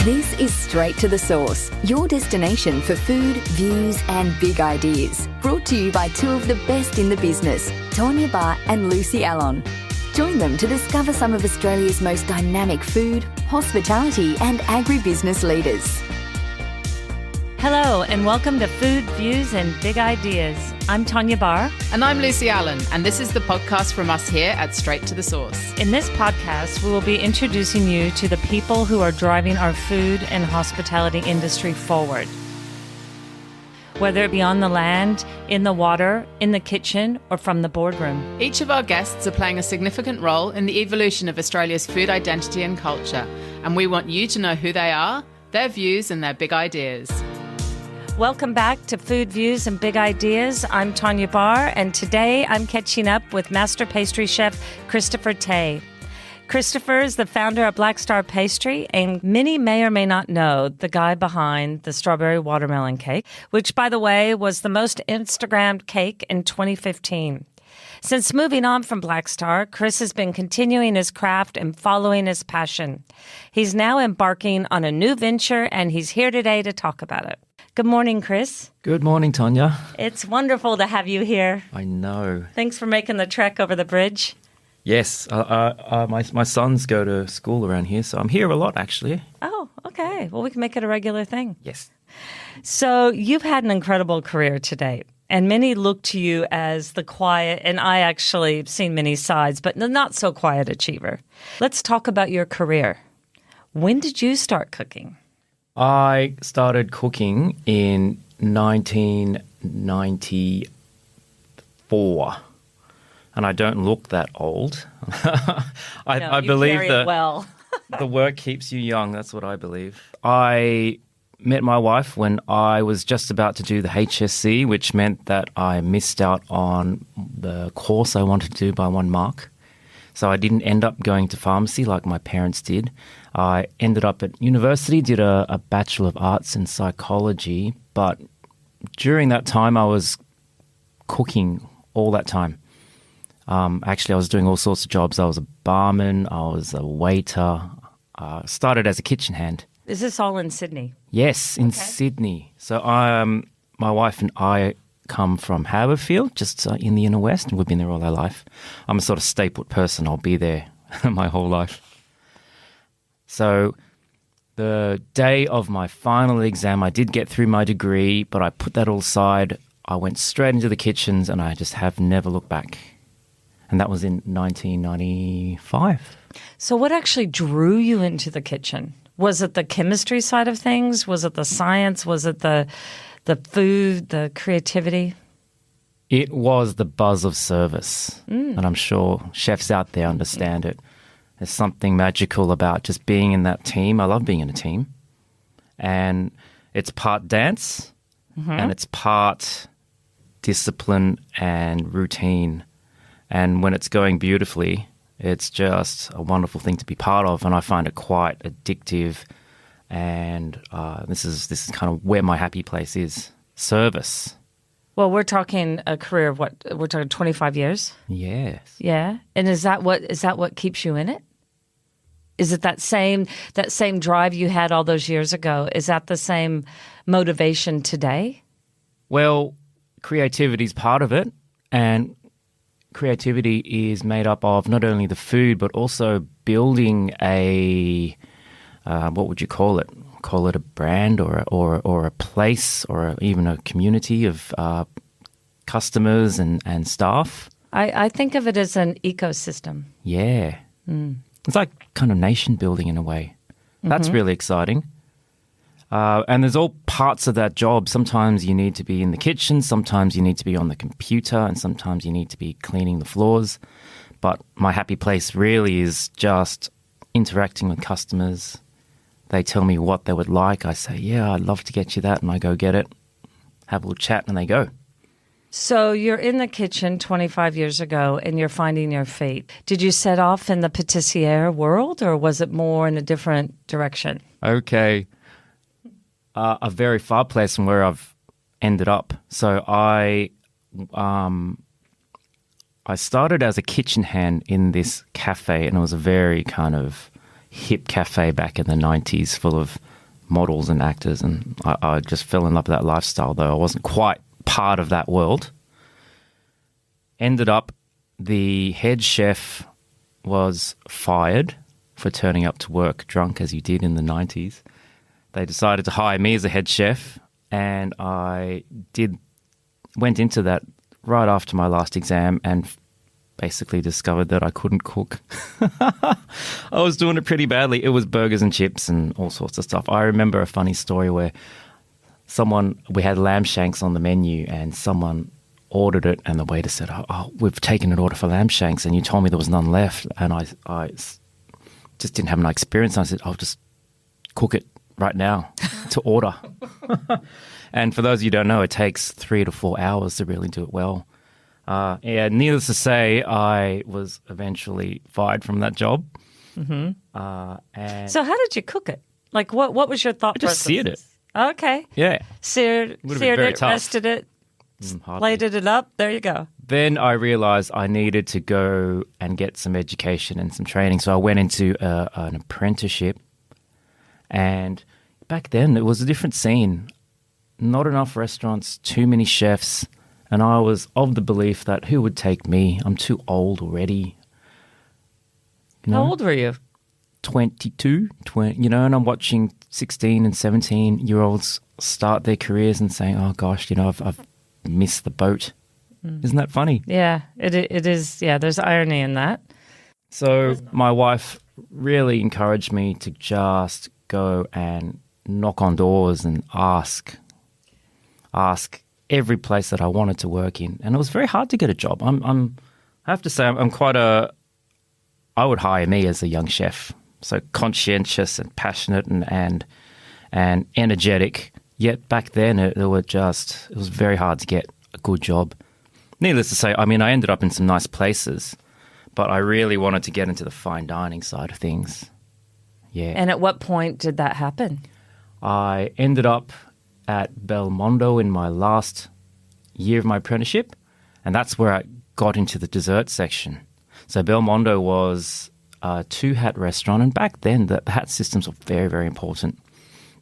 This is Straight to the Source, your destination for food, views and big ideas. Brought to you by two of the best in the business, Tonya Barr and Lucy Allon. Join them to discover some of Australia's most dynamic food, hospitality and agribusiness leaders. Hello and welcome to Food, Views and Big Ideas. I'm Tonya Barr. And I'm Lucy Allen, and this is the podcast from us here at Straight to the Source. In this podcast, we will be introducing you to the people who are driving our food and hospitality industry forward. Whether it be on the land, in the water, in the kitchen, or from the boardroom. Each of our guests are playing a significant role in the evolution of Australia's food identity and culture, and we want you to know who they are, their views and their big ideas. Welcome back to Food, Views and Big Ideas. I'm Tonya Barr, and today I'm catching up with master pastry chef Christopher Tay. Christopher is the founder of Black Star Pastry, and many may or may not know the guy behind the strawberry watermelon cake, which, by the way, was the most Instagrammed cake in 2015. Since moving on from Black Star, Chris has been continuing his craft and following his passion. He's now embarking on a new venture, and he's here today to talk about it. Good morning, Chris. Good morning, Tonya. It's wonderful to have you here. I know. Thanks for making the trek over the bridge. Yes, my sons go to school around here, so I'm here a lot, actually. Oh, okay. Well, we can make it a regular thing. Yes. So you've had an incredible career to date, and many look to you as the quiet, and I actually have seen many sides, but the not so quiet achiever. Let's talk about your career. When did you start cooking? I started cooking in 1994, and I don't look that old. I believe that well. the work keeps you young. That's what I believe. I met my wife when I was just about to do the HSC, which meant that I missed out on the course I wanted to do by 1 mark. So I didn't end up going to pharmacy like my parents did. I ended up at university, did a Bachelor of Arts in Psychology, but during that time I was cooking all that time. Actually, I was doing all sorts of jobs. I was a barman, I was a waiter, started as a kitchen hand. Is this all in Sydney? Yes, in Sydney. So my wife and I come from Haberfield, just in the inner west, and we've been there all our life. I'm a sort of stay-put person. I'll be there my whole life. So the day of my final exam, I did get through my degree, but I put that all aside. I went straight into the kitchens, and I just have never looked back. And that was in 1995. So what actually drew you into the kitchen? Was it the chemistry side of things? Was it the science? Was it the food, the creativity? It was the buzz of service, and I'm sure chefs out there understand it. There's something magical about just being in that team. I love being in a team. And it's part dance, and it's part discipline and routine. And when it's going beautifully, it's just a wonderful thing to be part of, and I find it quite addictive. And this is kind of where my happy place is, service. Well, we're talking a career of what? We're talking 25 years? Yes. Yeah. And is that what keeps you in it? Is it that same drive you had all those years ago? Is that the same motivation today? Well, creativity is part of it, and creativity is made up of not only the food, but also building a what would you call it? Call it a brand or a place or even a community of customers and staff. I think of it as an ecosystem. Yeah. It's like kind of nation building in a way. That's really exciting. And there's all parts of that job. Sometimes you need to be in the kitchen, sometimes you need to be on the computer, and sometimes you need to be cleaning the floors. But my happy place really is just interacting with customers. They tell me what they would like. I say, yeah, I'd love to get you that. And I go get it, have a little chat, and they go. So you're in the kitchen 25 years ago and you're finding your feet. Did you set off in the pâtissier world or was it more in a different direction? Okay. A very far place from where I've ended up. So I started as a kitchen hand in this cafe, and it was a very kind of hip cafe back in the 90s full of models and actors. And I just fell in love with that lifestyle, though I wasn't quite part of that world. Ended up, the head chef was fired for turning up to work drunk as you did in the 90s. They decided to hire me as a head chef, and I went into that right after my last exam and basically discovered that I couldn't cook. I was doing it pretty badly. It was burgers and chips and all sorts of stuff. I remember a funny story where we had lamb shanks on the menu and someone ordered it and the waiter said, oh, we've taken an order for lamb shanks and you told me there was none left. And I just didn't have enough experience. I said, I'll just cook it right now to order. And for those of you who don't know, it takes 3 to 4 hours to really do it well. Needless to say, I was eventually fired from that job. Mm-hmm. And So how did you cook it? Like, what was your thought I just process? seared it. Okay. Yeah. Seared very it, tough. rested it, Hardly. plated it up. There you go. Then I realized I needed to go and get some education and some training. So I went into an apprenticeship. And back then, it was a different scene. Not enough restaurants, too many chefs. And I was of the belief that who would take me? I'm too old already. You know, How old were you? 22, and I'm watching 16 and 17-year-olds start their careers and saying, oh, gosh, I've missed the boat. Isn't that funny? Yeah, it is. Yeah, there's irony in that. So my wife really encouraged me to just go and knock on doors and ask every place that I wanted to work in. And it was very hard to get a job. I have to say, I would hire me as a young chef. So conscientious and passionate and energetic. Yet back then it was very hard to get a good job. Needless to say, I ended up in some nice places, but I really wanted to get into the fine dining side of things. Yeah. And at what point did that happen? I ended up at Belmondo in my last year of my apprenticeship, and that's where I got into the dessert section. So Belmondo was a 2-hat restaurant, and back then the hat systems were very, very important.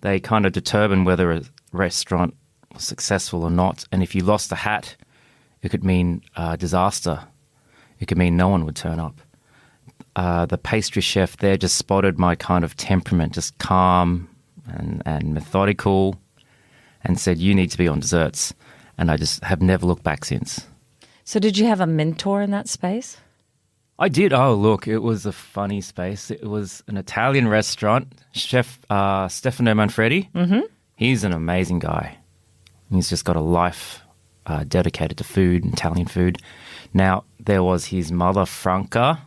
They kind of determined whether a restaurant was successful or not, and if you lost a hat, it could mean disaster. It could mean no one would turn up. The pastry chef there just spotted my kind of temperament, just calm and methodical, and said, you need to be on desserts. And I just have never looked back since. So did you have a mentor in that space? I did. Oh, look, it was a funny space. It was an Italian restaurant. Chef Stefano Manfredi. Mm-hmm. He's an amazing guy. He's just got a life dedicated to food, Italian food. Now, there was his mother, Franca,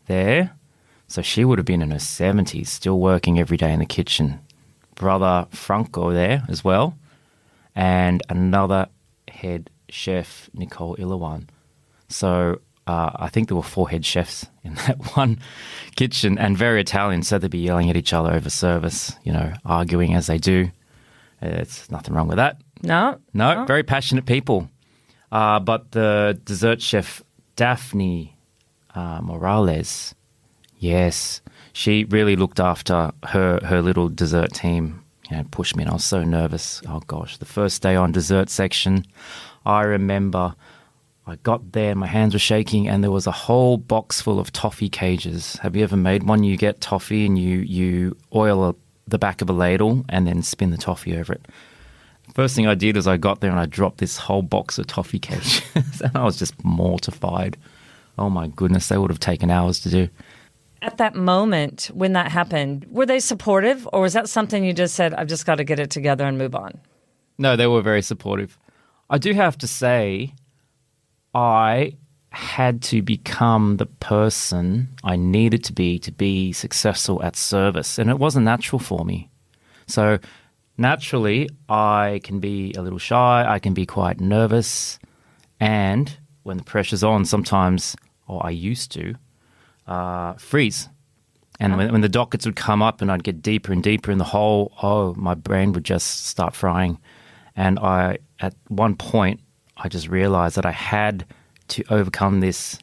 there. So she would have been in her 70s, still working every day in the kitchen. Brother Franco there as well. And another head chef, Nicole Ilawan. So I think there were 4 head chefs in that one kitchen, and very Italian, so they'd be yelling at each other over service, arguing as they do. It's nothing wrong with that. No, very passionate people. But the dessert chef, Daphne Morales, yes, she really looked after her little dessert team and pushed me, and I was so nervous. Oh, gosh, the first day on dessert section, I remember I got there, my hands were shaking, and there was a whole box full of toffee cages. Have you ever made one? You get toffee and you oil the back of a ladle and then spin the toffee over it. First thing I did is I got there and I dropped this whole box of toffee cages, and I was just mortified. Oh, my goodness, they would have taken hours to do. At that moment when that happened, were they supportive, or was that something you just said, I've just got to get it together and move on? No, they were very supportive. I do have to say, I had to become the person I needed to be successful at service, and it wasn't natural for me. So naturally, I can be a little shy, I can be quite nervous, and when the pressure's on, sometimes, or I used to, freeze. And when the dockets would come up and I'd get deeper and deeper in the hole, my brain would just start frying. And at one point, I just realized that I had to overcome this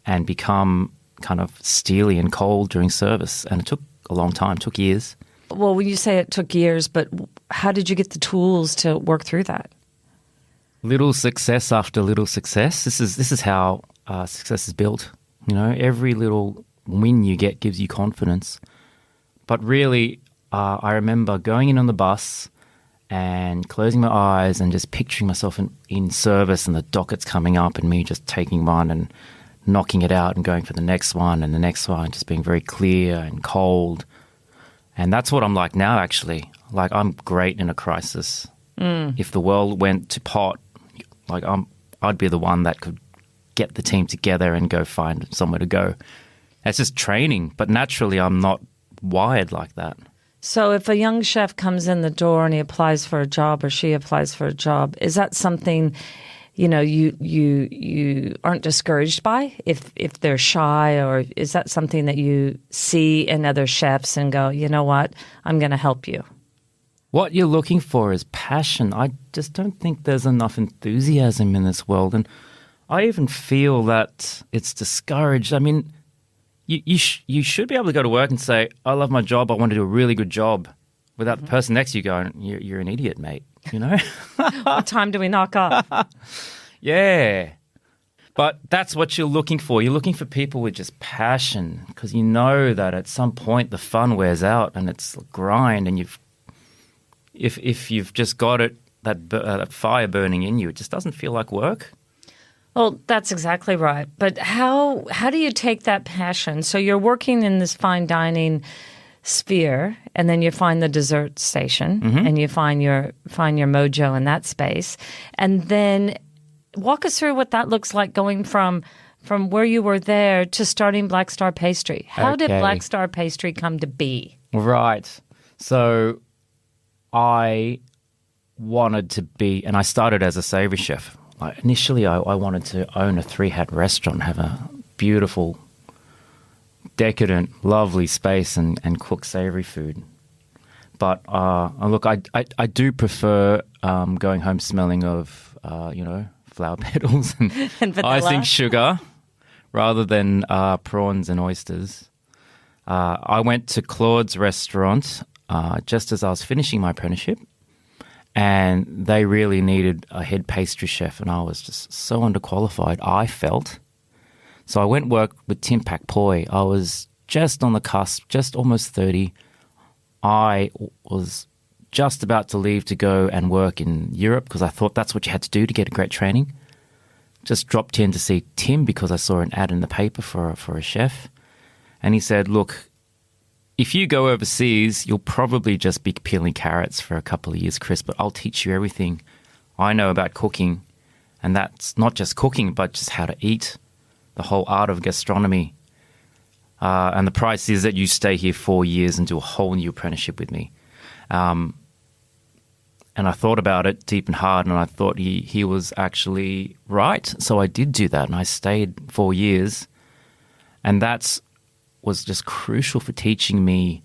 and become kind of steely and cold during service. And it took a long time, took years. Well, when you say it took years, but how did you get the tools to work through that? Little success after little success. This is how success is built. You know, every little win you get gives you confidence. But really, I remember going in on the bus and closing my eyes and just picturing myself in service and the dockets coming up and me just taking one and knocking it out and going for the next one and the next one, just being very clear and cold. And that's what I'm like now, actually. Like, I'm great in a crisis. If the world went to pot, like I'd be the one that could get the team together and go find somewhere to go. It's just training, but naturally I'm not wired like that. So if a young chef comes in the door and he applies for a job or she applies for a job, is that something, you know, you aren't discouraged by if they're shy, or is that something that you see in other chefs and go, you know what, I'm going to help you? What you're looking for is passion. I just don't think there's enough enthusiasm in this world. And I even feel that it's discouraged. I mean, you should be able to go to work and say, I love my job, I want to do a really good job, without the person next to you going, you're an idiot, mate, you know? What time do we knock off? Yeah. But that's what you're looking for. You're looking for people with just passion, because you know that at some point the fun wears out and it's a grind, and if you've just got it, that fire burning in you, it just doesn't feel like work. Well, that's exactly right. But how do you take that passion? So you're working in this fine dining sphere, and then you find the dessert station, and you find your mojo in that space. And then walk us through what that looks like, going from where you were there to starting Black Star Pastry. How did Black Star Pastry come to be? Right. So I wanted to be, and I started as a savoury chef. Initially, I wanted to own a 3-hat restaurant, have a beautiful, decadent, lovely space and cook savoury food. But look, I do prefer going home smelling of, flower petals and icing sugar rather than prawns and oysters. I went to Claude's restaurant just as I was finishing my apprenticeship, and they really needed a head pastry chef, and I was just so underqualified, I felt. So I went work with Tim Pak Poi. I was just on the cusp, just almost 30. I was just about to leave to go and work in Europe, because I thought that's what you had to do to get a great training. Just dropped in to see Tim because I saw an ad in the paper for a chef. And he said, look, if you go overseas, you'll probably just be peeling carrots for a couple of years, Chris, but I'll teach you everything I know about cooking. And that's not just cooking, but just how to eat, the whole art of gastronomy. And the price is that you stay here 4 years and do a whole new apprenticeship with me. And I thought about it deep and hard, and I thought he was actually right. So I did do that, and I stayed 4 years. And that was just crucial for teaching me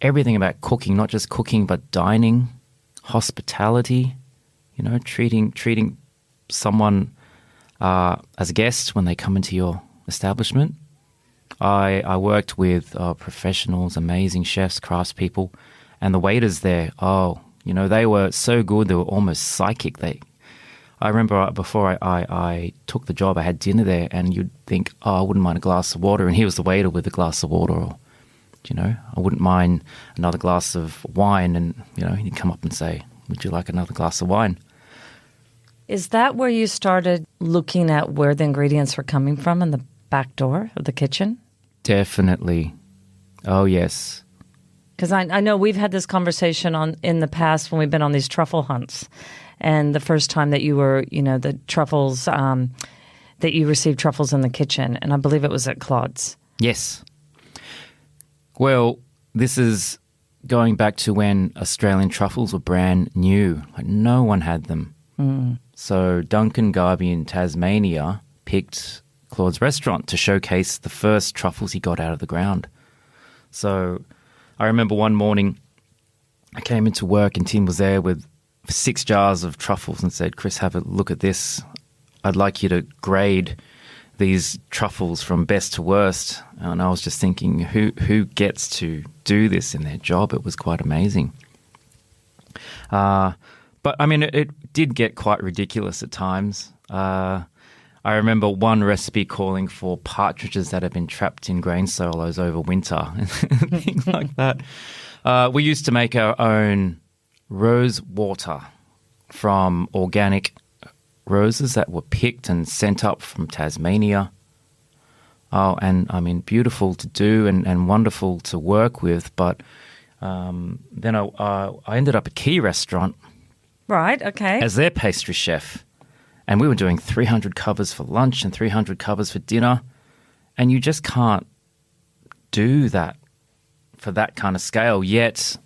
everything about cooking, not just cooking, but dining, hospitality, treating someone as a guest when they come into your establishment. I worked with professionals, amazing chefs, craftspeople, and the waiters there, they were so good, they were almost psychic. I remember before I took the job, I had dinner there, and you'd think, I wouldn't mind a glass of water, and he was the waiter with a glass of water, or, I wouldn't mind another glass of wine, and, he'd come up and say, would you like another glass of wine? Is that where you started looking at where the ingredients were coming from in the back door of the kitchen? Definitely. Oh, yes. Because I know we've had this conversation in the past when we've been on these truffle hunts. And the first time that you were, the truffles, that you received truffles in the kitchen. And I believe it was at Claude's. Yes. Well, this is going back to when Australian truffles were brand new. Like, no one had them. So Duncan Garby in Tasmania picked Claude's restaurant to showcase the first truffles he got out of the ground. So I remember one morning I came into work and Tim was there with 6 jars of truffles and said, Chris, have a look at this. I'd like you to grade these truffles from best to worst. And I was just thinking, who gets to do this in their job? It was quite amazing. But, I mean, it did get quite ridiculous at times. I remember one recipe calling for partridges that had been trapped in grain silos over winter and things like that. We used to make our own rose water from organic roses that were picked and sent up from Tasmania. Oh, and I mean, beautiful to do and wonderful to work with. But then I ended up at Key Restaurant. Right, okay. As their pastry chef. And we were doing 300 covers for lunch and 300 covers for dinner. And you just can't do that for that kind of scale. Yet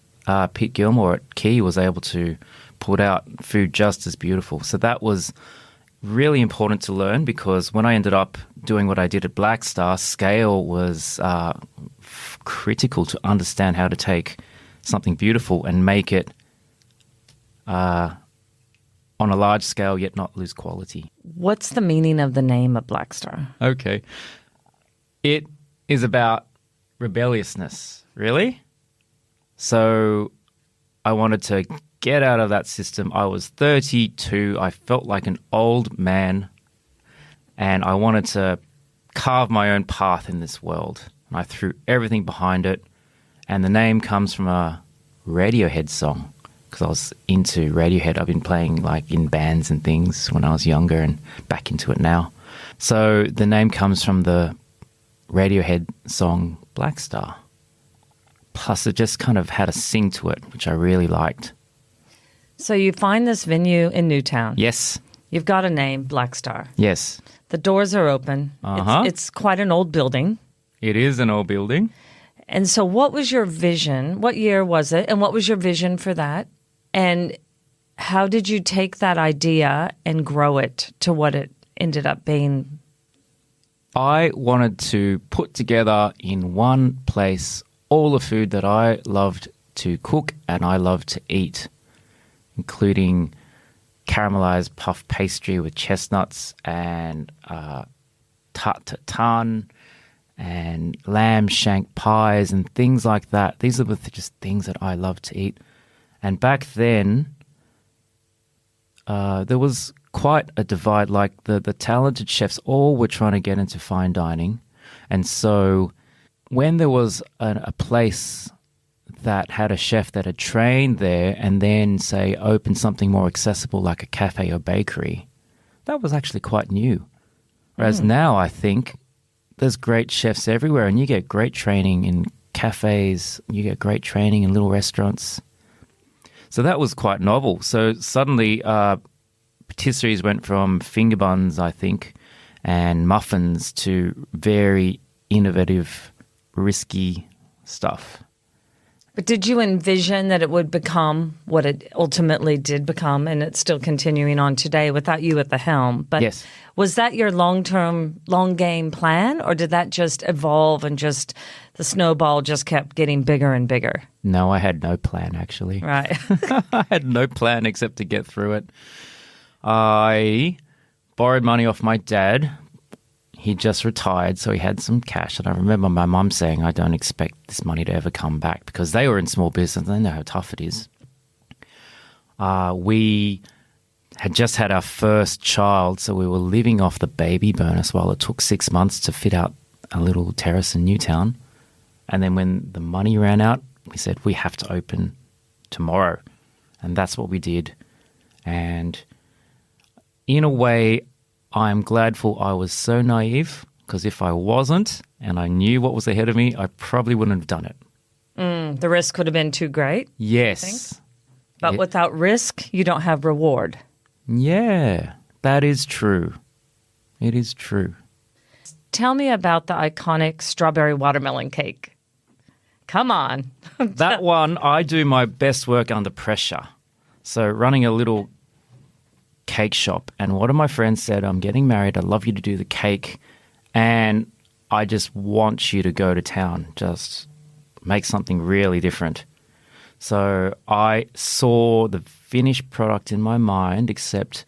Pete Gilmore at Key was able to put out food just as beautiful. So that was really important to learn, because when I ended up doing what I did at Black Star, scale was critical to understand how to take something beautiful and make it on a large scale, yet not lose quality. What's the meaning of the name of Black Star? Okay. It is about rebelliousness, really. So I wanted to get out of that system. I was 32. I felt like an old man, and I wanted to carve my own path in this world. And I threw everything behind it. And the name comes from a Radiohead song, because I was into Radiohead. I've been playing like in bands and things when I was younger, and back into it now. So the name comes from the Radiohead song Black Star. Plus it just kind of had a sing to it, which I really liked. So you find this venue in Newtown. Yes. You've got a name, Black Star. Yes. The doors are open. It's quite an old building. It is an old building. And so what was your vision? What year was it? And what was your vision for that? And how did you take that idea and grow it to what it ended up being? I wanted to put together in one place all the food that I loved to cook and I loved to eat, including caramelized puff pastry with chestnuts and tart tatin and lamb shank pies and things like that. These are just things that I love to eat. And back then, there was quite a divide. Like the talented chefs all were trying to get into fine dining. And so when there was a place that had a chef that had trained there and then, say, opened something more accessible like a cafe or bakery, that was actually quite new. Whereas now I think there's great chefs everywhere, and you get great training in cafes, you get great training in little restaurants. So that was quite novel. So suddenly patisseries went from finger buns, I think, and muffins to very innovative, risky stuff. But did you envision that it would become what it ultimately did become, and it's still continuing on today without you at the helm? But yes. Was that your long-term, long-game plan, or did that just evolve and just the snowball just kept getting bigger and bigger? No, I had no plan, actually. Right. I had no plan except to get through it. I borrowed money off my dad. He just retired, so he had some cash. And I remember my mum saying, I don't expect this money to ever come back, because they were in small business. They know how tough it is. We had just had our first child, so we were living off the baby bonus while it took 6 months to fit out a little terrace in Newtown. And then when the money ran out, we said, we have to open tomorrow. And that's what we did. And in a way, I'm gladful I was so naive, because if I wasn't and I knew what was ahead of me, I probably wouldn't have done it. The risk would have been too great? Yes. But without risk, you don't have reward. Yeah, that is true. It is true. Tell me about the iconic strawberry watermelon cake. Come on. That one, I do my best work under pressure. So running a little cake shop, and one of my friends said, I'm getting married, I'd love you to do the cake, and I just want you to go to town, just make something really different. So I saw the finished product in my mind, except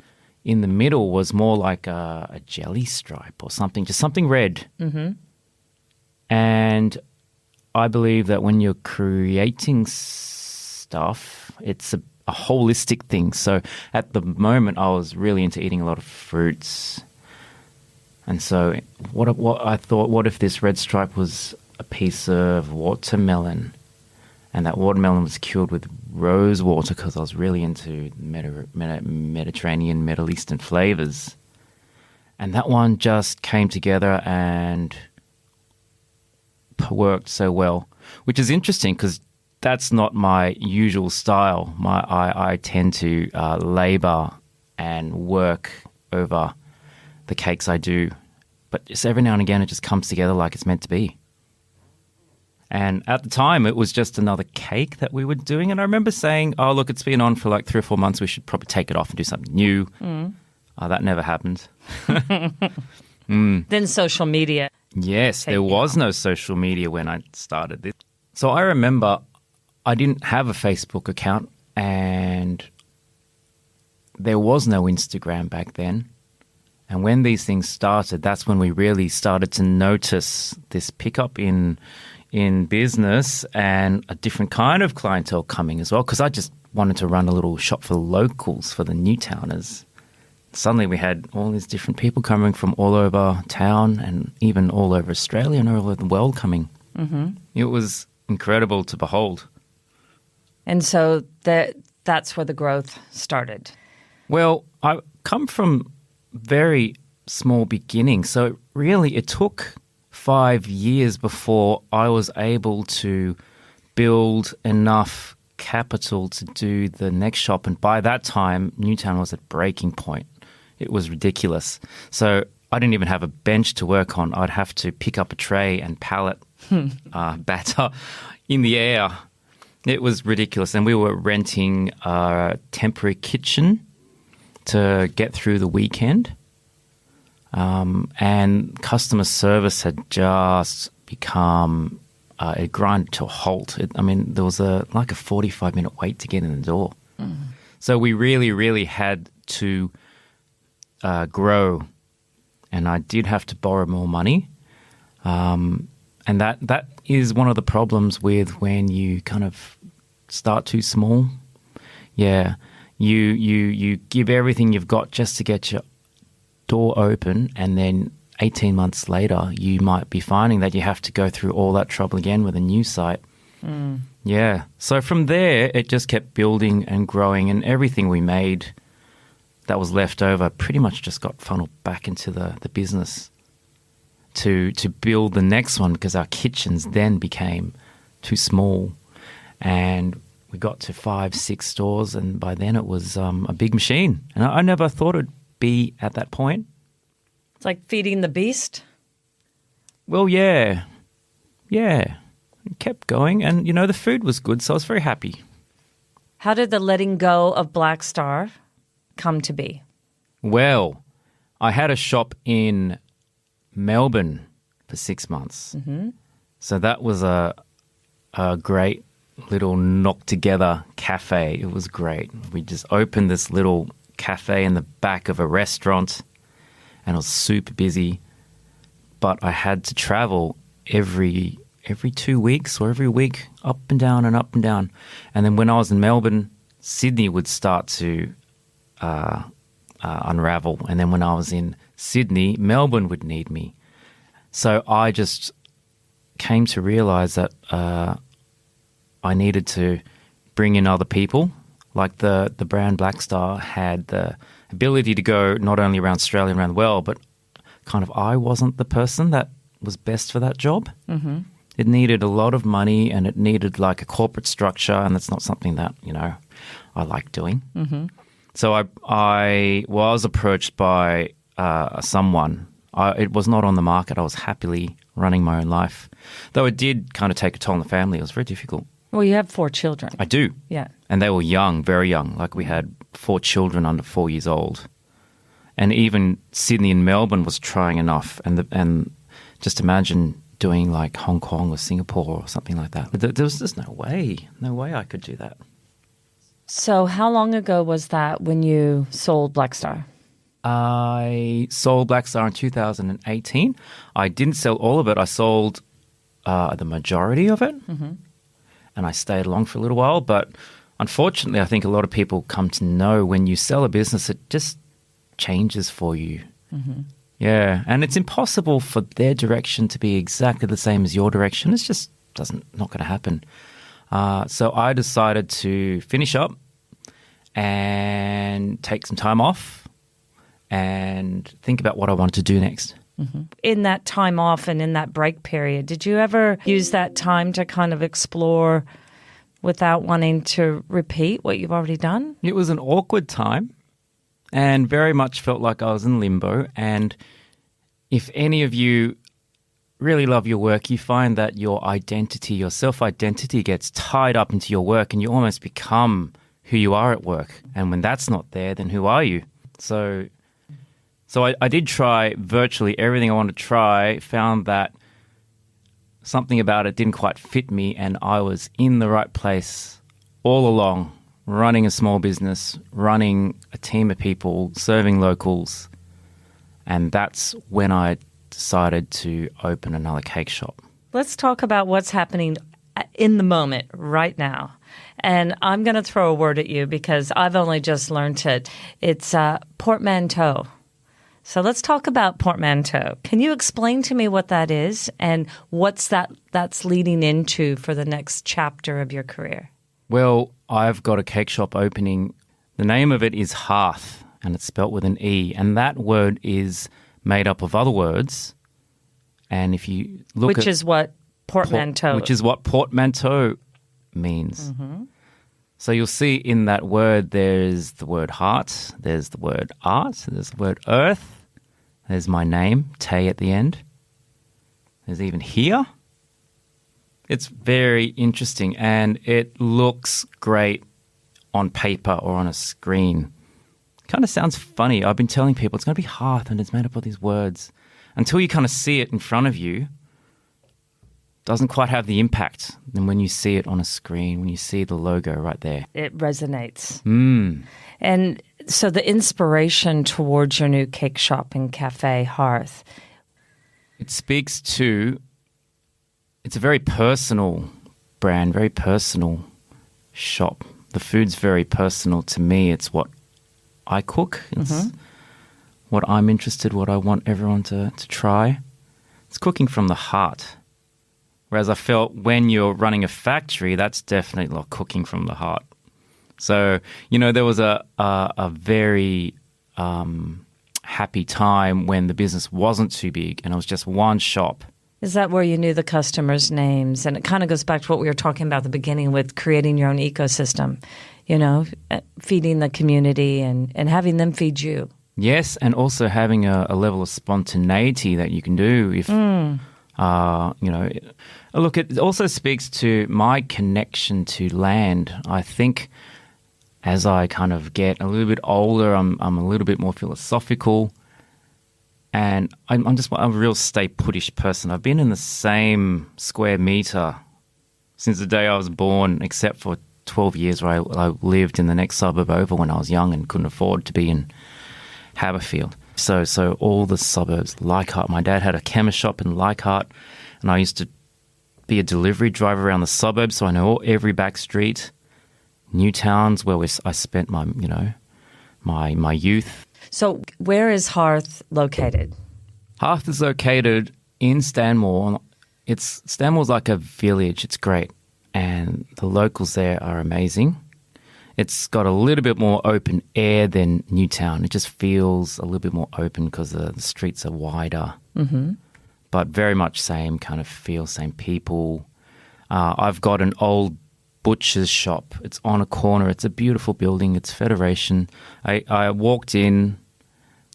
in the middle was more like a jelly stripe or something, just something red. Mm-hmm. And I believe that when you're creating stuff, it's a holistic thing. So at the moment, I was really into eating a lot of fruits. And so what I thought, what if this red stripe was a piece of watermelon, and that watermelon was cured with rose water, because I was really into Mediterranean, Middle Eastern flavors. And that one just came together and worked so well, which is interesting because that's not my usual style. I tend to labor and work over the cakes I do. But just every now and again, it just comes together like it's meant to be. And at the time, it was just another cake that we were doing. And I remember saying, oh, look, it's been on for like 3 or 4 months. We should probably take it off and do something new. That never happened. Then social media. Yes, there was no social media when I started this. So I remember I didn't have a Facebook account, and there was no Instagram back then. And when these things started, that's when we really started to notice this pickup in business and a different kind of clientele coming as well, because I just wanted to run a little shop for the locals, for the Newtowners. Suddenly we had all these different people coming from all over town and even all over Australia and all over the world coming. Mm-hmm. It was incredible to behold. And so that's where the growth started. Well, I come from very small beginnings, so really it took 5 years before I was able to build enough capital to do the next shop. And by that time, Newtown was at breaking point. It was ridiculous. So I didn't even have a bench to work on. I'd have to pick up a tray and pallet batter in the air. It was ridiculous. And we were renting a temporary kitchen to get through the weekend. And customer service had just become, it grinded to a halt. There was like a 45-minute wait to get in the door. Mm. So we really, really had to grow. And I did have to borrow more money. And that is one of the problems with when you kind of start too small. Yeah, you give everything you've got just to get your door open, and then 18 months later, you might be finding that you have to go through all that trouble again with a new site. Mm. Yeah. So from there, it just kept building and growing, and everything we made that was left over pretty much just got funneled back into the business to build the next one, because our kitchens then became too small, and we got to 5-6 stores, and by then it was a big machine. And I never thought it'd be at that point. It's like feeding the beast? Well, yeah. It kept going, and, the food was good, so I was very happy. How did the letting go of Black Star come to be? Well, I had a shop in Melbourne for 6 months. Mm-hmm. So that was a great little knock-together cafe. It was great. We just opened this little cafe in the back of a restaurant, and it was super busy. But I had to travel every 2 weeks or every week, up and down and up and down. And then when I was in Melbourne, Sydney would start to unravel. And then when I was in Sydney, Melbourne would need me. So I just came to realize that I needed to bring in other people. Like the brand Black Star had the ability to go not only around Australia and around the world, but kind of I wasn't the person that was best for that job. Mm-hmm. It needed a lot of money, and it needed like a corporate structure, and that's not something that, I like doing. Mm-hmm. So I was approached by someone. It was not on the market. I was happily running my own life, though it did kind of take a toll on the family. It was very difficult. Well, you have 4 children. I do. Yeah. And they were young, very young. Like we had 4 children under 4 years old. And even Sydney and Melbourne was trying enough. And just imagine doing like Hong Kong or Singapore or something like that. But there was just no way I could do that. So how long ago was that when you sold Black Star? I sold Black Star in 2018. I didn't sell all of it. I sold the majority of it, and I stayed along for a little while. But unfortunately, I think a lot of people come to know when you sell a business, it just changes for you. Yeah, and it's impossible for their direction to be exactly the same as your direction. It's just not going to happen. So I decided to finish up and take some time off and think about what I wanted to do next. In that time off and in that break period, did you ever use that time to kind of explore without wanting to repeat what you've already done? It was an awkward time and very much felt like I was in limbo. And if any of you really love your work, you find that your identity, your self-identity gets tied up into your work and you almost become who you are at work. And when that's not there, then who are you? So I did try virtually everything I wanted to try, found that something about it didn't quite fit me, and I was in the right place all along, running a small business, running a team of people, serving locals. And that's when I decided to open another cake shop. Let's talk about what's happening in the moment right now. And I'm going to throw a word at you because I've only just learned it. It's portmanteau. So let's talk about portmanteau. Can you explain to me what that is and what's that's leading into for the next chapter of your career? Well, I've got a cake shop opening. The name of it is HEARTHE, and it's spelt with an E. And that word is made up of other words. And if you look Which is what portmanteau. Which is what portmanteau means. So you'll see in that word there's the word heart, there's the word art, there's the word earth, there's my name, Tay at the end. There's even here. It's very interesting and it looks great on paper or on a screen. Kind of sounds funny. I've been telling people it's going to be hearth and it's made up of these words. Until you kind of see it in front of you, doesn't quite have the impact than when you see it on a screen, when you see the logo right there. It resonates. And so the inspiration towards your new cake shop and cafe, HEARTHE. It speaks to, it's a very personal brand, very personal shop. The food's very personal to me. It's what I cook. It's what I'm interested, what I want everyone to try. It's cooking from the heart. Whereas I felt when you're running a factory, that's definitely like cooking from the heart. So, you know, there was a very happy time when the business wasn't too big and it was just one shop. Is that where you knew the customers' names? And it kind of goes back to what we were talking about at the beginning with creating your own ecosystem, you know, feeding the community and having them feed you. Yes, and also having a level of spontaneity that you can do if... you know, look, it also speaks to my connection to land. I think as I kind of get a little bit older, I'm a little bit more philosophical, and I'm a real stay putish person. I've been in the same square meter since the day I was born, except for 12 years where I lived in the next suburb over when I was young and couldn't afford to be in Haberfield. So all the suburbs, Leichhardt. My dad had a chemist shop in Leichhardt, and I used to be a delivery driver around the suburbs, so I know every back street. Newtowns, where I spent my youth. So where is HEARTHE located? HEARTHE is located in Stanmore. Stanmore's like a village. It's great, and the locals there are amazing. It's got a little bit more open air than Newtown. It just feels a little bit more open because the streets are wider. But very much same kind of feel, same people. I've got an old butcher's shop. It's on a corner. It's a beautiful building. It's Federation. I walked in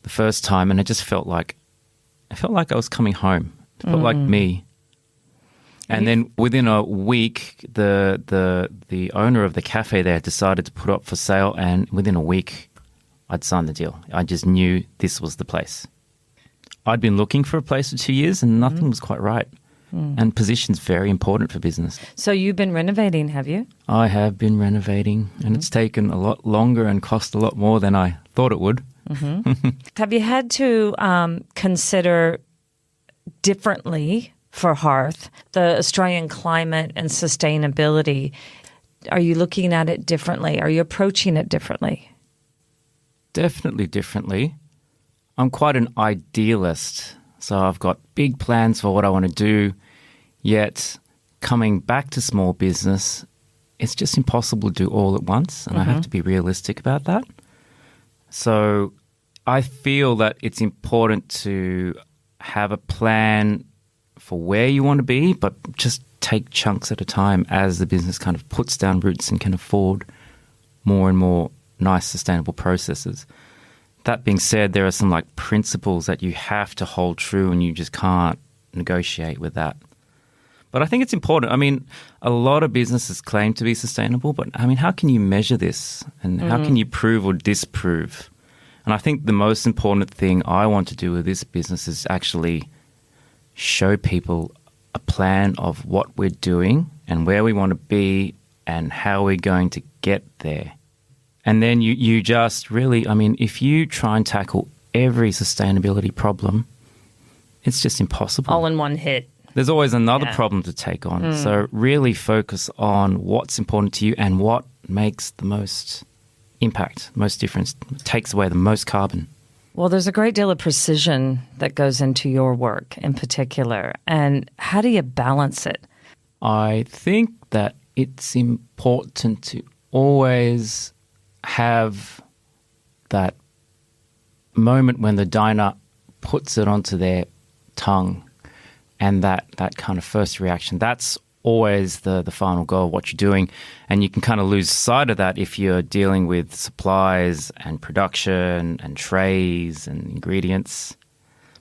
the first time and it just felt like I was coming home. It felt like me. And then within a week, the owner of the cafe there decided to put it up for sale, and within a week, I'd signed the deal. I just knew this was the place. I'd been looking for a place for 2 years, and nothing was quite right. And position's very important for business. So you've been renovating, have you? I have been renovating, and it's taken a lot longer and cost a lot more than I thought it would. Have you had to consider differently for Hearth the Australian climate and sustainability? Are you looking at it differently? Are you approaching it differently? Definitely differently. I'm quite an idealist, so I've got big plans for what I want to do, yet coming back to small business, it's just impossible to do all at once, and I have to be realistic about that. So I feel that it's important to have a plan for where you want to be, but just take chunks at a time as the business kind of puts down roots and can afford more and more nice sustainable processes. That being said, there are some like principles that you have to hold true and you just can't negotiate with that. But I think it's important. I mean, a lot of businesses claim to be sustainable, but I mean, how can you measure this and how can you prove or disprove? And I think the most important thing I want to do with this business is actually show people a plan of what we're doing and where we want to be and how we're going to get there. And then you just really, I mean, if you try and tackle every sustainability problem, it's just impossible. All in one hit. There's always another problem to take on. So really focus on what's important to you and what makes the most impact, most difference, takes away the most carbon. Well, there's a great deal of precision that goes into your work in particular. And how do you balance it? I think that it's important to always have that moment when the diner puts it onto their tongue and that kind of first reaction. That's always the final goal of what you're doing. And you can kind of lose sight of that if you're dealing with supplies and production and trays and ingredients.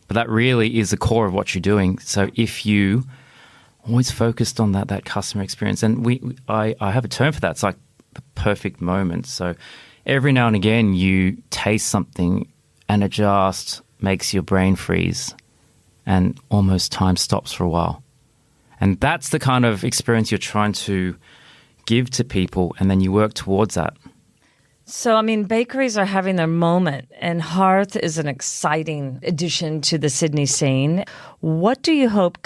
But that really is the core of what you're doing. So if you always focused on that customer experience, and I have a term for that. It's like the perfect moment. So every now and again you taste something and it just makes your brain freeze and almost time stops for a while. And that's the kind of experience you're trying to give to people, and then you work towards that. So, I mean, bakeries are having their moment, and Hearth is an exciting addition to the Sydney scene. What do you hope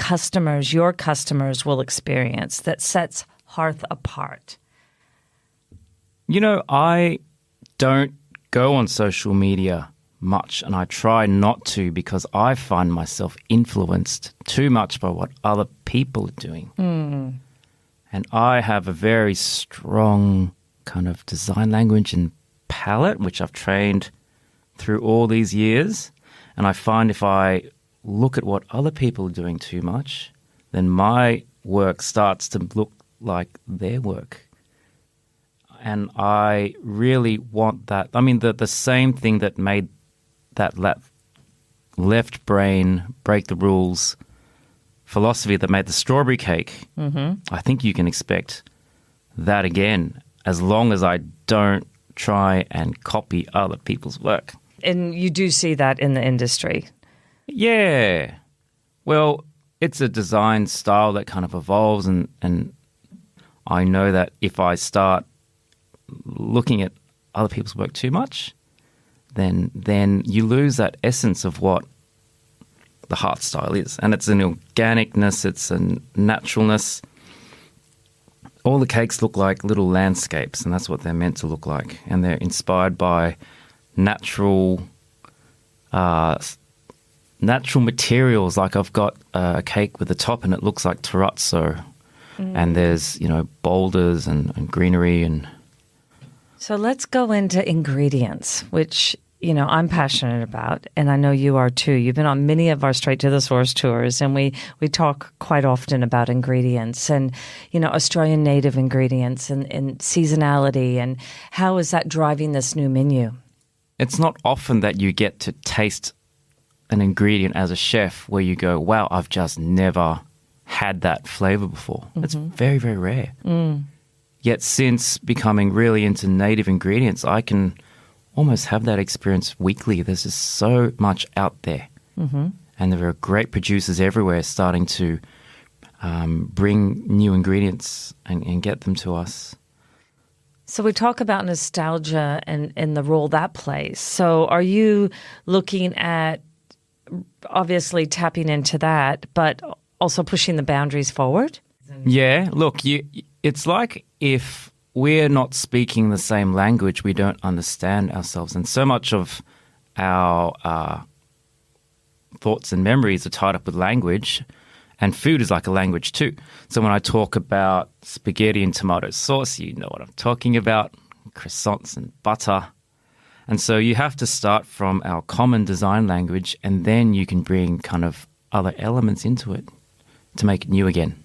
your customers will experience that sets Hearth apart? You know, I don't go on social media much, and I try not to because I find myself influenced too much by what other people are doing. And I have a very strong kind of design language and palette, which I've trained through all these years. And I find if I look at what other people are doing too much, then my work starts to look like their work. And I really want that. I mean, the same thing that made that left brain break the rules philosophy that made the strawberry cake, I think you can expect that again, as long as I don't try and copy other people's work. And you do see that in the industry. Yeah. Well, it's a design style that kind of evolves, and I know that if I start looking at other people's work too much, then you lose that essence of what the Hearth style is. And it's an organicness, it's a naturalness. All the cakes look like little landscapes, and that's what they're meant to look like. And they're inspired by natural materials. Like I've got a cake with the top and it looks like terrazzo. And there's, boulders and greenery. And so let's go into ingredients, which I'm passionate about, and I know you are too. You've been on many of our Straight to the Source tours, and we talk quite often about ingredients and, Australian native ingredients and seasonality, and how is that driving this new menu? It's not often that you get to taste an ingredient as a chef where you go, wow, I've just never had that flavor before. It's very, very rare. Yet since becoming really into native ingredients, I can almost have that experience weekly. There's just so much out there. And there are great producers everywhere starting to bring new ingredients and get them to us. So we talk about nostalgia and the role that plays. So are you looking at obviously tapping into that, but also pushing the boundaries forward? Yeah, look, it's like if we're not speaking the same language, we don't understand ourselves. And so much of our thoughts and memories are tied up with language, and food is like a language too. So when I talk about spaghetti and tomato sauce, you know what I'm talking about, croissants and butter. And so you have to start from our common design language, and then you can bring kind of other elements into it to make it new again.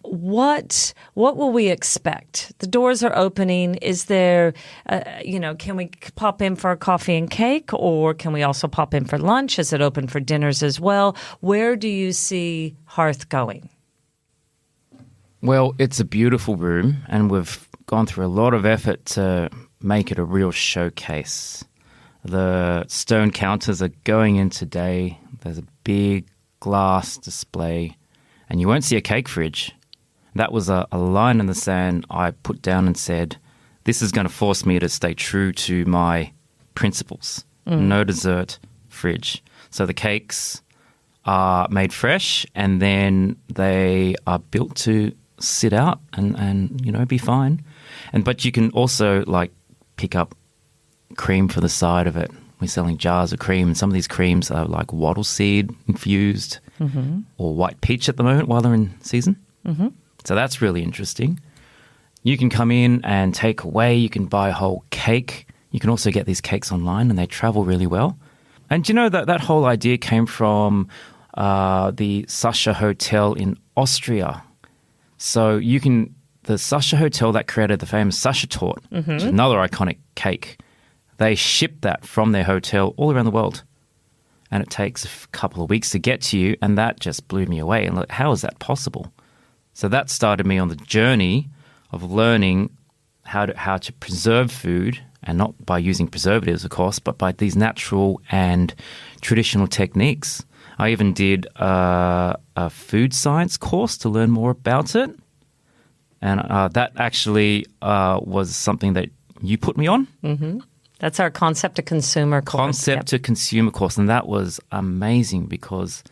What will we expect? The doors are opening. Is there, can we pop in for a coffee and cake, or can we also pop in for lunch? Is it open for dinners as well? Where do you see Hearth going? Well, it's a beautiful room, and we've gone through a lot of effort to make it a real showcase. The stone counters are going in today. There's a big glass display, and you won't see a cake fridge. That was a line in the sand I put down and said, this is going to force me to stay true to my principles. No dessert fridge. So the cakes are made fresh, and then they are built to sit out and be fine. But you can also pick up cream for the side of it. We're selling jars of cream, and some of these creams are like wattle seed infused or white peach at the moment while they're in season. Mm-hmm. So that's really interesting. You can come in and take away. You can buy a whole cake. You can also get these cakes online, and they travel really well. And do you know that whole idea came from the Sascha Hotel in Austria. So the Sascha Hotel that created the famous Sascha Torte, which is another iconic cake, they ship that from their hotel all around the world. And it takes a couple of weeks to get to you, and that just blew me away. And how is that possible? So that started me on the journey of learning how to preserve food, and not by using preservatives, of course, but by these natural and traditional techniques. I even did a food science course to learn more about it. And that actually was something that you put me on. Mm-hmm. That's our concept to consumer course. Concept to consumer course. And that was amazing because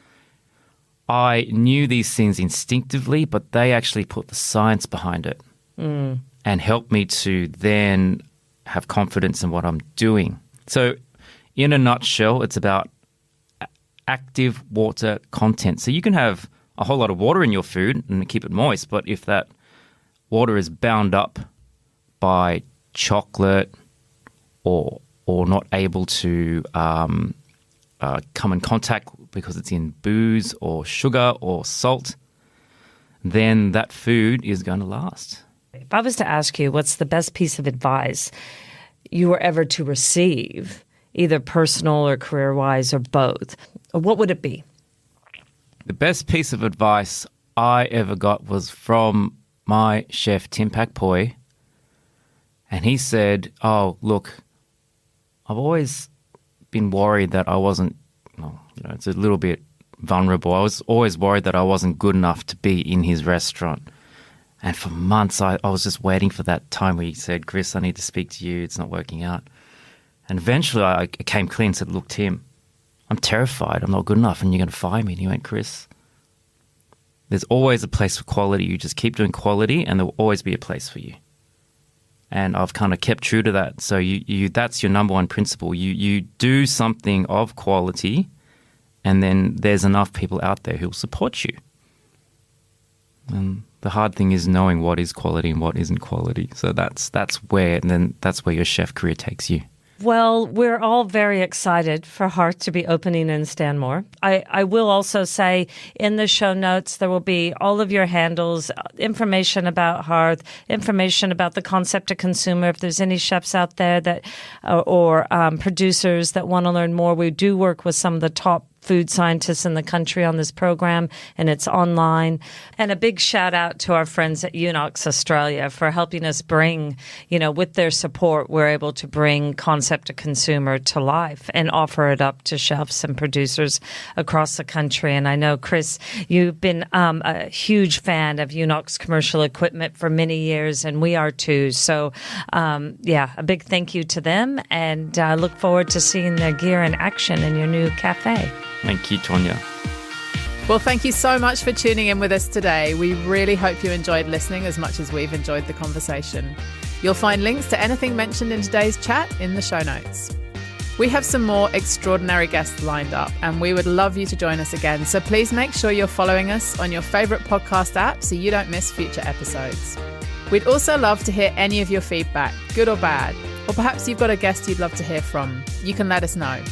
I knew these things instinctively, but they actually put the science behind it and helped me to then have confidence in what I'm doing. So in a nutshell, it's about active water content. So you can have a whole lot of water in your food and keep it moist, but if that water is bound up by chocolate or not able to come in contact because it's in booze or sugar or salt, then that food is going to last. If I was to ask you what's the best piece of advice you were ever to receive, either personal or career-wise or both, what would it be? The best piece of advice I ever got was from my chef, Tim Pak Poi, and he said, oh, look, I've always been worried that I wasn't, it's a little bit vulnerable. I was always worried that I wasn't good enough to be in his restaurant. And for months, I was just waiting for that time where he said, Chris, I need to speak to you. It's not working out. And eventually I came clean and said, look, Tim, I'm terrified. I'm not good enough and you're going to fire me. And he went, Chris, there's always a place for quality. You just keep doing quality and there will always be a place for you. And I've kind of kept true to that. So you that's your number one principle. You do something of quality, and then there's enough people out there who will support you. And the hard thing is knowing what is quality and what isn't quality. So that's where your chef career takes you. Well, we're all very excited for Hearth to be opening in Stanmore. I will also say in the show notes there will be all of your handles, information about Hearth, information about the concept to consumer. If there's any chefs out there that or producers that want to learn more, we do work with some of the top food scientists in the country on this program, and it's online. And a big shout out to our friends at Unox Australia for helping us bring, with their support, we're able to bring Concept to Consumer to life and offer it up to chefs and producers across the country. And I know, Chris, you've been a huge fan of Unox commercial equipment for many years, and we are too. So, a big thank you to them, and look forward to seeing their gear in action in your new cafe. Thank you, Tonya. Well, thank you so much for tuning in with us today. We really hope you enjoyed listening as much as we've enjoyed the conversation. You'll find links to anything mentioned in today's chat in the show notes. We have some more extraordinary guests lined up, and we would love you to join us again. So please make sure you're following us on your favourite podcast app so you don't miss future episodes. We'd also love to hear any of your feedback, good or bad, or perhaps you've got a guest you'd love to hear from. You can let us know.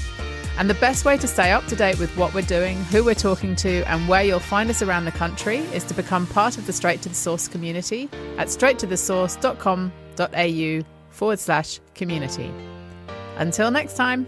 And the best way to stay up to date with what we're doing, who we're talking to, and where you'll find us around the country is to become part of the Straight to the Source community at straighttothesource.com.au/community. Until next time.